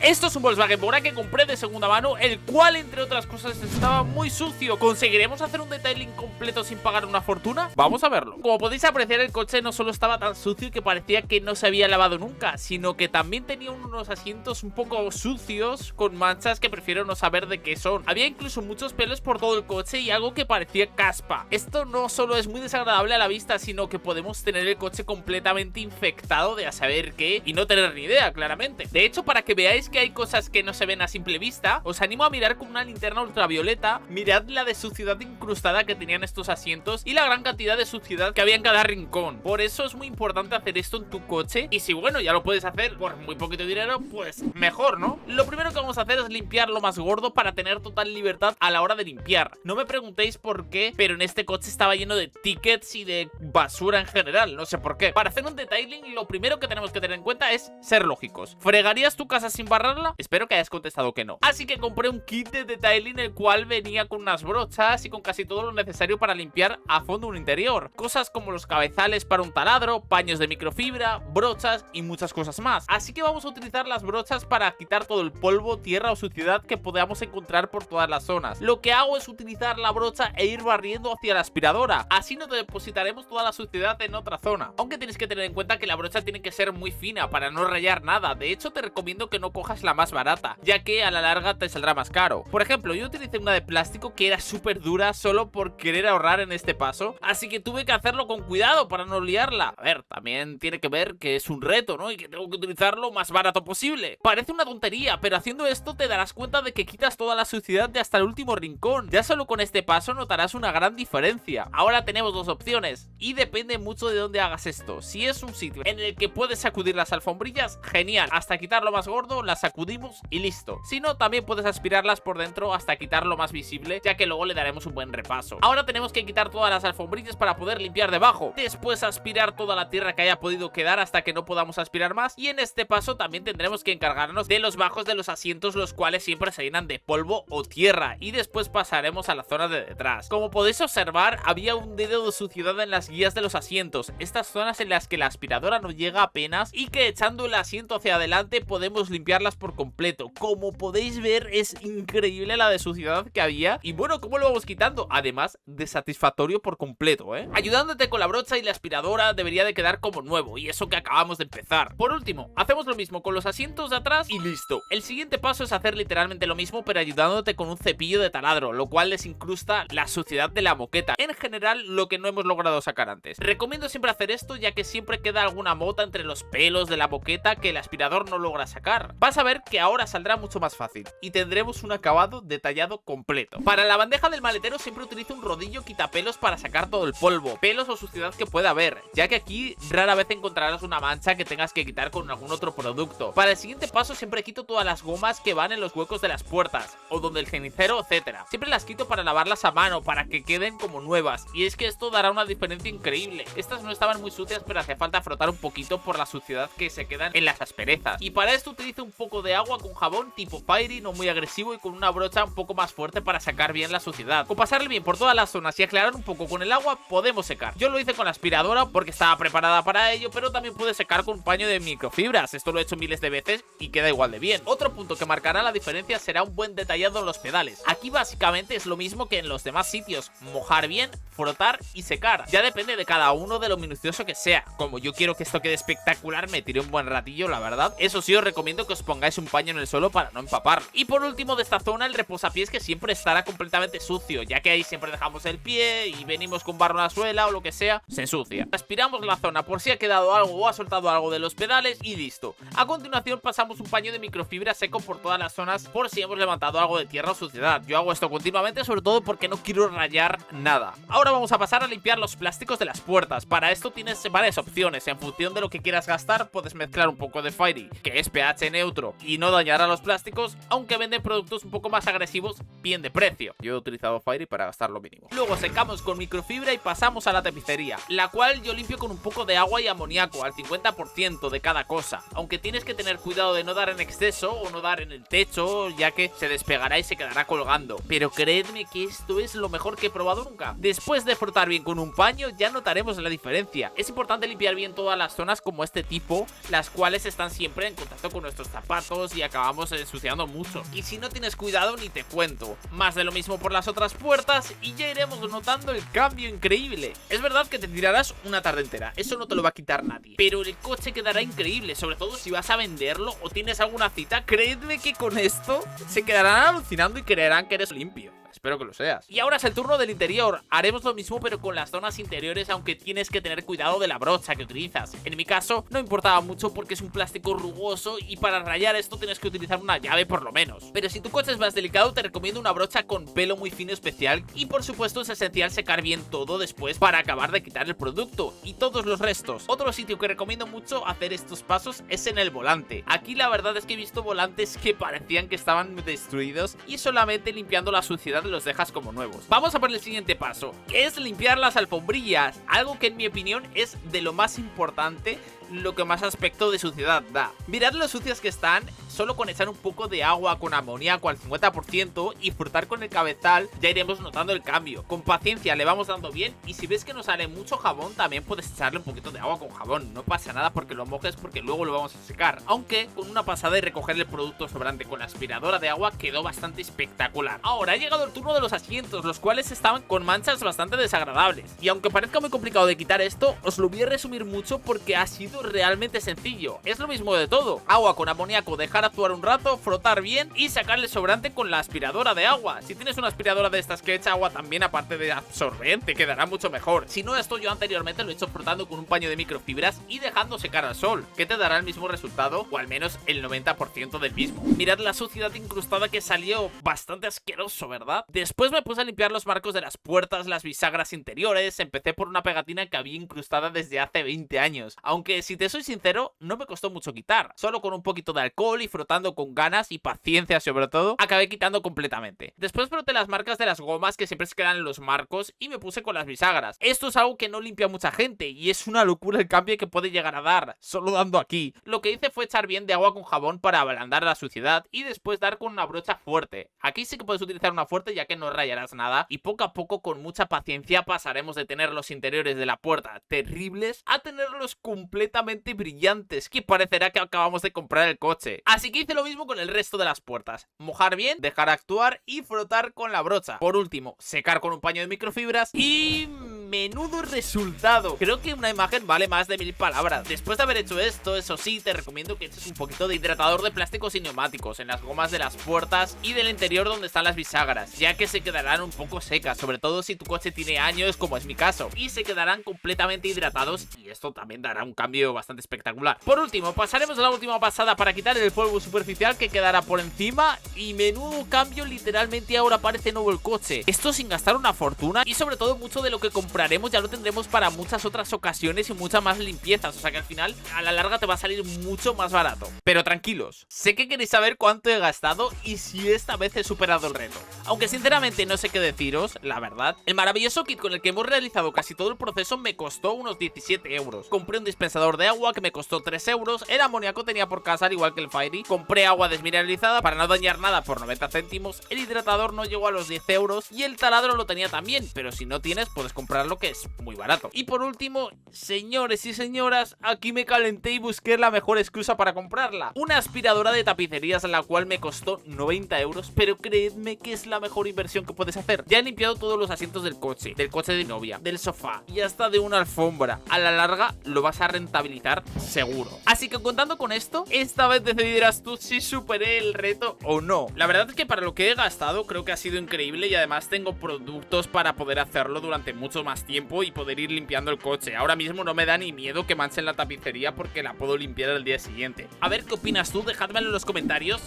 Esto es un Volkswagen Bora que compré de segunda mano, el cual entre otras cosas estaba muy sucio. ¿Conseguiremos hacer un detailing completo sin pagar una fortuna? Vamos a verlo. Como podéis apreciar, el coche no solo estaba tan sucio que parecía que no se había lavado nunca, sino que también tenía unos asientos un poco sucios con manchas que prefiero no saber de qué son. Había incluso muchos pelos por todo el coche y algo que parecía caspa. Esto no solo es muy desagradable a la vista, sino que podemos tener el coche completamente infectado de a saber qué y no tener ni idea, claramente. De hecho, para que veáis que hay cosas que no se ven a simple vista, os animo a mirar con una linterna ultravioleta. Mirad la de suciedad incrustada que tenían estos asientos y la gran cantidad de suciedad que había en cada rincón. Por eso es muy importante hacer esto en tu coche, y si bueno, ya lo puedes hacer por muy poquito dinero, pues mejor, ¿no? Lo primero que vamos a hacer es limpiar lo más gordo para tener total libertad a la hora de limpiar. No me preguntéis por qué, pero en este coche estaba lleno de tickets y de basura en general, no sé por qué. Para hacer un detailing, lo primero que tenemos que tener en cuenta es ser lógicos. ¿Fregarías tu casa sin barrarla? Espero que hayas contestado que no. Así que compré un kit de detailing, el cual venía con unas brochas y con casi todo lo necesario para limpiar a fondo un interior. Cosas como los cabezales para un taladro, paños de microfibra, brochas y muchas cosas más. Así que vamos a utilizar las brochas para quitar todo el polvo, tierra o suciedad que podamos encontrar por todas las zonas. Lo que hago es utilizar la brocha e ir barriendo hacia la aspiradora. Así no depositaremos toda la suciedad en otra zona. Aunque tienes que tener en cuenta que la brocha tiene que ser muy fina para no rayar nada. De hecho, te recomiendo que no cojas la más barata, ya que a la larga te saldrá más caro. Por ejemplo, yo utilicé una de plástico que era súper dura solo por querer ahorrar en este paso, así que tuve que hacerlo con cuidado para no liarla. A ver, también tiene que ver que es un reto, ¿no? Y que tengo que utilizar lo más barato posible. Parece una tontería, pero haciendo esto te darás cuenta de que quitas toda la suciedad de hasta el último rincón. Ya solo con este paso notarás una gran diferencia. Ahora tenemos dos opciones y depende mucho de dónde hagas esto. Si es un sitio en el que puedes sacudir las alfombrillas, genial. Hasta quitar lo más gordo, las sacudimos y listo. Si no, también puedes aspirarlas por dentro hasta quitar lo más visible, ya que luego le daremos un buen repaso. Ahora tenemos que quitar todas las alfombrillas para poder limpiar debajo. Después aspirar toda la tierra que haya podido quedar hasta que no podamos aspirar más. Y en este paso también tendremos que encargarnos de los bajos de los asientos, los cuales siempre se llenan de polvo o tierra. Y después pasaremos a la zona de detrás. Como podéis observar, había un dedo de suciedad en las guías de los asientos. Estas zonas en las que la aspiradora no llega apenas y que echando el asiento hacia adelante podemos limpiarlas por completo. Como podéis ver, es increíble la de suciedad que había. Y bueno, ¿cómo lo vamos quitando? Además de satisfactorio por completo, ¿eh? Ayudándote con la brocha y la aspiradora debería de quedar como nuevo, y eso que acabamos de empezar. Por último, hacemos lo mismo con los asientos de atrás y listo. El siguiente paso es hacer literalmente lo mismo, pero ayudándote con un cepillo de taladro, lo cual les incrusta la suciedad de la moqueta. En general, lo que no hemos logrado sacar antes. Recomiendo siempre hacer esto, ya que siempre queda alguna mota entre los pelos de la moqueta que el aspirador no logra sacar. Vas a ver que ahora saldrá mucho más fácil y tendremos un acabado detallado completo. Para la bandeja del maletero siempre utilizo un rodillo quitapelos para sacar todo el polvo, pelos o suciedad que pueda haber, ya que aquí rara vez encontrarás una mancha que tengas que quitar con algún otro producto. Para el siguiente paso siempre quito todas las gomas que van en los huecos de las puertas o donde el cenicero, etcétera. Siempre las quito para lavarlas a mano, para que queden como nuevas, y es que esto dará una diferencia increíble. Estas no estaban muy sucias, pero hacía falta frotar un poquito por la suciedad que se quedan en las asperezas. Y para esto utilizo un poco de agua con jabón tipo Fairy, no muy agresivo, y con una brocha un poco más fuerte para sacar bien la suciedad. Con pasarle bien por todas las zonas y aclarar un poco con el agua, podemos secar. Yo lo hice con la aspiradora porque estaba preparada para ello, pero también pude secar con un paño de microfibras. Esto lo he hecho miles de veces y queda igual de bien. Otro punto que marcará la diferencia será un buen detallado en los pedales. Aquí básicamente es lo mismo que en los demás sitios: mojar bien, frotar y secar. Ya depende de cada uno de lo minucioso que sea. Como yo quiero que esto quede espectacular, me tiré un buen ratillo, la verdad. Eso sí, os recomiendo que os pongáis un paño en el suelo para no empaparlo. Y por último, de esta zona, el reposapiés, que siempre estará completamente sucio, ya que ahí siempre dejamos el pie y venimos con barro en la suela o lo que sea, se ensucia. Aspiramos la zona por si ha quedado algo o ha soltado algo de los pedales y listo. A continuación pasamos un paño de microfibra seco por todas las zonas por si hemos levantado algo de tierra o suciedad. Yo hago esto continuamente, sobre todo porque no quiero rayar nada. Ahora vamos a pasar a limpiar los plásticos de las puertas. Para esto tienes varias opciones. En función de lo que quieras gastar, puedes mezclar un poco de Fairy, que es pH neutro y no dañará los plásticos, aunque venden productos un poco más agresivos, bien de precio. Yo he utilizado Fairy para gastar lo mínimo. Luego secamos con microfibra y pasamos a la tapicería, la cual yo limpio con un poco de agua y amoníaco, al 50% de cada cosa. Aunque tienes que tener cuidado de no dar en exceso o no dar en el techo, ya que se despegará y se quedará colgando. Pero creedme que esto es lo mejor que he probado nunca. Después de frotar bien con un paño, ya notaremos la diferencia. Es importante limpiar bien todas las zonas como este tipo, las cuales están siempre en contacto con nuestros zapatos. zapatos y acabamos ensuciando mucho. Y si no tienes cuidado ni te cuento. Más de lo mismo por las otras puertas y ya iremos notando el cambio increíble. Es verdad que te tirarás una tarde entera, eso no te lo va a quitar nadie, pero el coche quedará increíble, sobre todo si vas a venderlo o tienes alguna cita. Creedme que con esto se quedarán alucinando y creerán que eres limpio. Espero que lo seas. Y ahora es el turno del interior. Haremos lo mismo pero con las zonas interiores, aunque tienes que tener cuidado de la brocha que utilizas. En mi caso no importaba mucho porque es un plástico rugoso y para rayar esto tienes que utilizar una llave por lo menos. Pero si tu coche es más delicado te recomiendo una brocha con pelo muy fino especial y por supuesto es esencial secar bien todo después para acabar de quitar el producto y todos los restos. Otro sitio que recomiendo mucho hacer estos pasos es en el volante. Aquí la verdad es que he visto volantes que parecían que estaban destruidos y solamente limpiando la suciedad los dejas como nuevos. Vamos a por el siguiente paso, que es limpiar las alfombrillas, algo que en mi opinión es de lo más importante, lo que más aspecto de suciedad da. Mirad lo sucias que están, solo con echar un poco de agua con amoníaco al 50% y frotar con el cabezal ya iremos notando el cambio. Con paciencia le vamos dando bien y si ves que nos sale mucho jabón también puedes echarle un poquito de agua con jabón, no pasa nada porque lo mojes porque luego lo vamos a secar. Aunque con una pasada y recoger el producto sobrante con la aspiradora de agua quedó bastante espectacular. Ahora ha llegado el turno de los asientos, los cuales estaban con manchas bastante desagradables. Y aunque parezca muy complicado de quitar esto, os lo voy a resumir mucho porque ha sido realmente sencillo. Es lo mismo de todo: agua con amoníaco, dejar actuar un rato, frotar bien y sacarle sobrante con la aspiradora de agua. Si tienes una aspiradora de estas que echa agua también aparte de absorbente, quedará mucho mejor. Si no, esto yo anteriormente lo he hecho frotando con un paño de microfibras y dejando secar al sol, que te dará el mismo resultado o al menos el 90% del mismo. Mirad la suciedad incrustada que salió, bastante asqueroso, ¿verdad? Después me puse a limpiar los marcos de las puertas, las bisagras interiores. Empecé por una pegatina que había incrustada desde hace 20 años, aunque si te soy sincero no me costó mucho quitar, solo con un poquito de alcohol y frotando con ganas y paciencia sobre todo, acabé quitando completamente. Después froté las marcas de las gomas que siempre se quedan en los marcos y me puse con las bisagras. Esto es algo que no limpia mucha gente y es una locura el cambio que puede llegar a dar, solo dando aquí. Lo que hice fue echar bien de agua con jabón para ablandar la suciedad y después dar con una brocha fuerte. Aquí sí que puedes utilizar una fuerte ya que no rayarás nada y poco a poco con mucha paciencia pasaremos de tener los interiores de la puerta terribles a tenerlos completamente brillantes, que parecerá que acabamos de comprar el coche. Así que hice lo mismo con el resto de las puertas: mojar bien, dejar actuar y frotar con la brocha. Por último, secar con un paño de microfibras y... menudo resultado. Creo que una imagen vale más de 1000 palabras. Después de haber hecho esto, eso sí, te recomiendo que eches un poquito de hidratador de plásticos y neumáticos en las gomas de las puertas y del interior donde están las bisagras, ya que se quedarán un poco secas, sobre todo si tu coche tiene años como es mi caso, y se quedarán completamente hidratados y esto también dará un cambio bastante espectacular. Por último, pasaremos a la última pasada para quitar el polvo superficial que quedará por encima y menudo cambio, literalmente ahora parece nuevo el coche. Esto sin gastar una fortuna y sobre todo mucho de lo que compraremos ya lo tendremos para muchas otras ocasiones y muchas más limpiezas, o sea que al final a la larga te va a salir mucho más barato. Pero tranquilos, sé que queréis saber cuánto he gastado y si esta vez he superado el reto, aunque sinceramente no sé qué deciros, la verdad. El maravilloso kit con el que hemos realizado casi todo el proceso me costó unos 17 euros. Compré un dispensador de agua que me costó 3 euros, el amoníaco tenía por casa al igual que el Fairy, compré agua desmineralizada para no dañar nada por 90 céntimos, el hidratador no llegó a los 10 euros y el taladro lo tenía también, pero si no tienes puedes comprarlo, que es muy barato. Y por último, señores y señoras, aquí me calenté y busqué la mejor excusa para comprarla: una aspiradora de tapicerías, la cual me costó 90 euros, pero creedme que es la mejor inversión que puedes hacer. Ya he limpiado todos los asientos del coche de novia, del sofá y hasta de una alfombra. A la larga lo vas a rentabilizar seguro. Así que contando con esto, esta vez decidirás tú si superé el reto o no. La verdad es que para lo que he gastado creo que ha sido increíble y además tengo productos para poder hacerlo durante mucho más tiempo y poder ir limpiando el coche. Ahora mismo no me da ni miedo que manchen la tapicería porque la puedo limpiar el día siguiente. A ver qué opinas tú, dejádmelo en los comentarios.